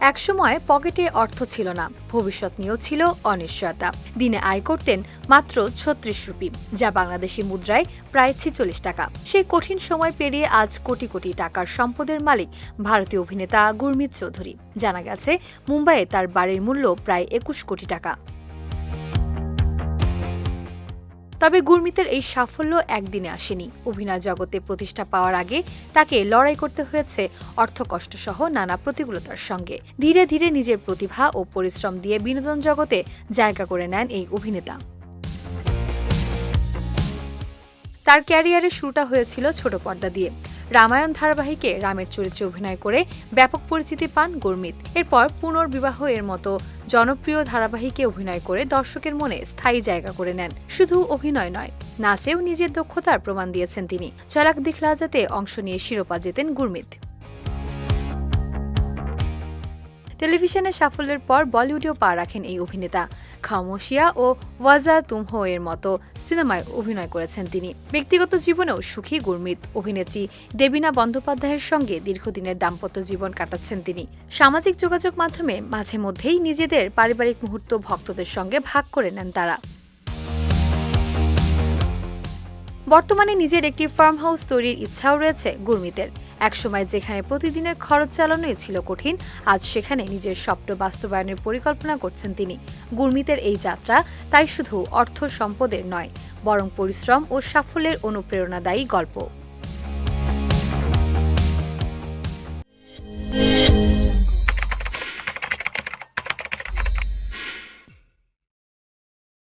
একসময় পকেটে অর্থ ছিল না, ভবিষ্যৎ নিয়েও ছিল অনিশ্চয়তা। দিনে আয় করতেন মাত্র ৩৬ রুপি, যা বাংলাদেশি মুদ্রায় প্রায় ৪৬ টাকা। সেই কঠিন সময় পেরিয়ে আজ কোটি কোটি টাকার সম্পদের মালিক ভারতীয় অভিনেতা গুরমিত চৌধুরী। জানা গেছে, মুম্বাইয়ে তার বাড়ির মূল্য প্রায় ২১ কোটি টাকা। তবে গুরমিতের এই সাফল্য একদিনে আসেনি। অভিনয় জগতে প্রতিষ্ঠা পাওয়ার আগে তাকে লড়াই করতে হয়েছে অর্থকষ্ট সহ নানা প্রতিকূলতার সঙ্গে। ধীরে ধীরে নিজের প্রতিভা ও পরিশ্রম দিয়ে বিনোদন জগতে জায়গা করে নেন এই অভিনেতা। তার ক্যারিয়ারের শুরুটা হয়েছিল ছোট পর্দা দিয়ে। রামায়ণ ধারাবাহিকে রামের চরিত্রে অভিনয় করে ব্যাপক পরিচিতি পান গুরমিত। এরপর পুনর্বিবাহ এর মতো জনপ্রিয় ধারাবাহিকে অভিনয় করে দর্শকের মনে স্থায়ী জায়গা করে নেন। শুধু অভিনয় নয়, নাচেও নিজের দক্ষতার প্রমাণ দিয়েছেন তিনি। ঝলক দিখলা যাতে অংশ নিয়ে শিরোপা জেতেন গুরমিত। টেলিভিশনের সাফল্যের পর বলিউডেও পা রাখেন এই অভিনেতা। খামোশিয়া ও ওয়াজা তুম হো এর মতো সিনেমায় অভিনয় করেছেন তিনি। ব্যক্তিগত জীবনেও সুখী গুরমিত। অভিনেত্রী দেবিনা বন্দ্যোপাধ্যায়ের সঙ্গে দীর্ঘদিনের দাম্পত্য জীবন কাটাচ্ছেন তিনি। সামাজিক যোগাযোগ মাধ্যমে মাঝে মধ্যেই নিজেদের পারিবারিক মুহূর্ত ভক্তদের সঙ্গে ভাগ করে নেন তারা। বর্তমানে নিজের একটি ফার্ম হাউস তৈরির ইচ্ছাও রয়েছে গুরমিতের। একসময় যেখানে প্রতিদিনের খরচ চালানোই ছিল কঠিন, আজ সেখানে নিজের স্বপ্ন বাস্তবায়নের পরিকল্পনা করছেন তিনি। গুরমিতের এই যাত্রা তাই শুধু অর্থ সম্পদের নয়, বরং পরিশ্রম ও সাফল্যের অনুপ্রেরণাদায়ী গল্প।